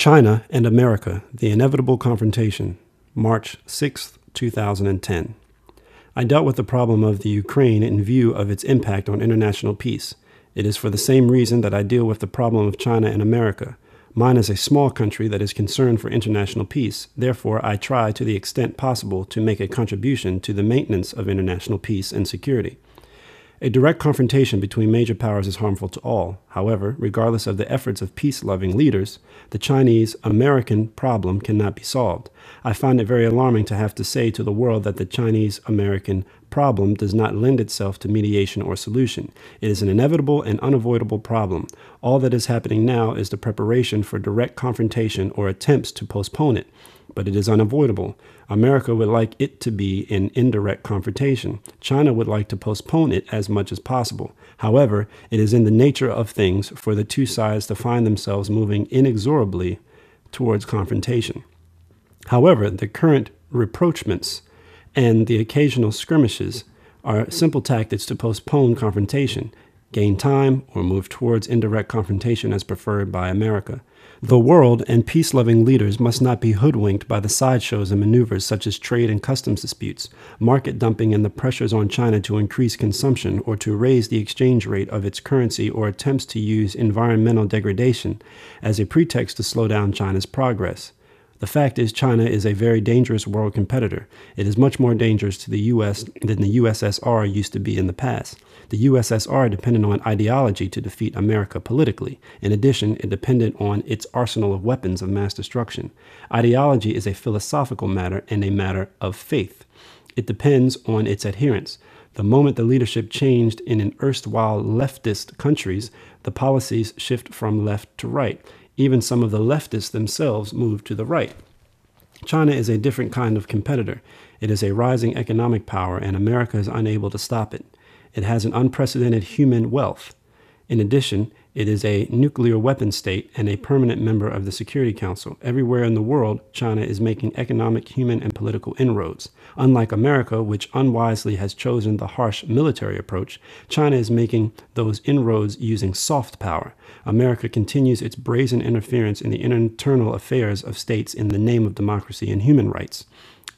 China and America, the Inevitable Confrontation, March 6, 2010. I dealt with the problem of the Ukraine in view of its impact on international peace. It is for the same reason that I deal with the problem of China and America. Mine is a small country that is concerned for international peace. Therefore, I try to the extent possible to make a contribution to the maintenance of international peace and security. A direct confrontation between major powers is harmful to all. However, regardless of the efforts of peace-loving leaders, the Chinese-American problem cannot be solved. I find it very alarming to have to say to the world that the Chinese-American problem does not lend itself to mediation or solution. It is an inevitable and unavoidable problem. All that is happening now is the preparation for direct confrontation or attempts to postpone it. But it is unavoidable. America would like it to be an indirect confrontation. China would like to postpone it as much as possible. However, it is in the nature of things for the two sides to find themselves moving inexorably towards confrontation. However, the current rapprochements and the occasional skirmishes are simple tactics to postpone confrontation, gain time, or move towards indirect confrontation as preferred by America. The world and peace-loving leaders must not be hoodwinked by the sideshows and maneuvers such as trade and customs disputes, market dumping and the pressures on China to increase consumption or to raise the exchange rate of its currency, or attempts to use environmental degradation as a pretext to slow down China's progress. The fact is, China is a very dangerous world competitor. It is much more dangerous to the U.S. than the USSR used to be in the past. The USSR depended on ideology to defeat America politically. In addition, it depended on its arsenal of weapons of mass destruction. Ideology is a philosophical matter and a matter of faith. It depends on its adherents. The moment the leadership changed in an erstwhile leftist countries, the policies shift from left to right. Even some of the leftists themselves move to the right. China is a different kind of competitor. It is a rising economic power, and America is unable to stop it. It has an unprecedented human wealth. In addition, it is a nuclear weapon state and a permanent member of the Security Council. Everywhere in the world, China is making economic, human, and political inroads. Unlike America, which unwisely has chosen the harsh military approach, China is making those inroads using soft power. America continues its brazen interference in the internal affairs of states in the name of democracy and human rights.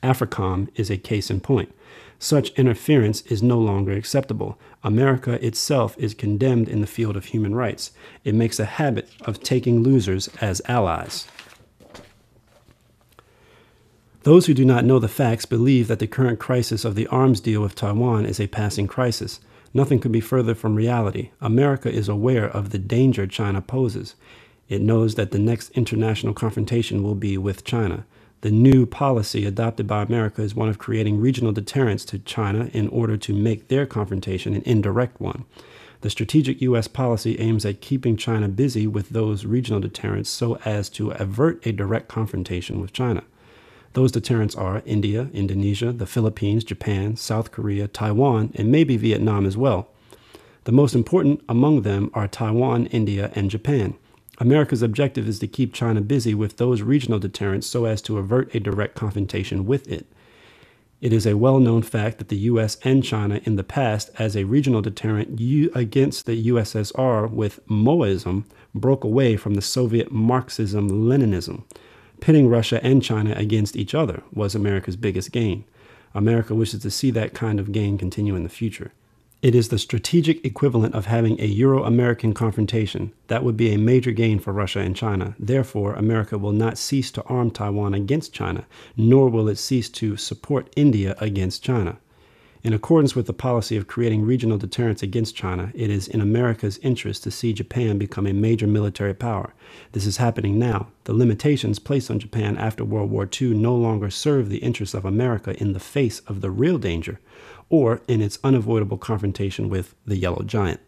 AFRICOM is a case in point. Such interference is no longer acceptable. America itself is condemned in the field of human rights. It makes a habit of taking losers as allies. Those who do not know the facts believe that the current crisis of the arms deal with Taiwan is a passing crisis. Nothing could be further from reality. America is aware of the danger China poses. It knows that the next international confrontation will be with China. The new policy adopted by America is one of creating regional deterrence to China in order to make their confrontation an indirect one. The strategic U.S. policy aims at keeping China busy with those regional deterrents so as to avert a direct confrontation with China. Those deterrents are India, Indonesia, the Philippines, Japan, South Korea, Taiwan, and maybe Vietnam as well. The most important among them are Taiwan, India, and Japan. America's objective is to keep China busy with those regional deterrents so as to avert a direct confrontation with it. It is a well-known fact that the U.S. and China in the past, as a regional deterrent against the USSR with Maoism, broke away from the Soviet Marxism-Leninism. Pitting Russia and China against each other was America's biggest gain. America wishes to see that kind of gain continue in the future. It is the strategic equivalent of having a Euro-American confrontation. That would be a major gain for Russia and China. Therefore, America will not cease to arm Taiwan against China, nor will it cease to support India against China. In accordance with the policy of creating regional deterrence against China, it is in America's interest to see Japan become a major military power. This is happening now. The limitations placed on Japan after World War II no longer serve the interests of America in the face of the real danger, or in its unavoidable confrontation with the Yellow Giant.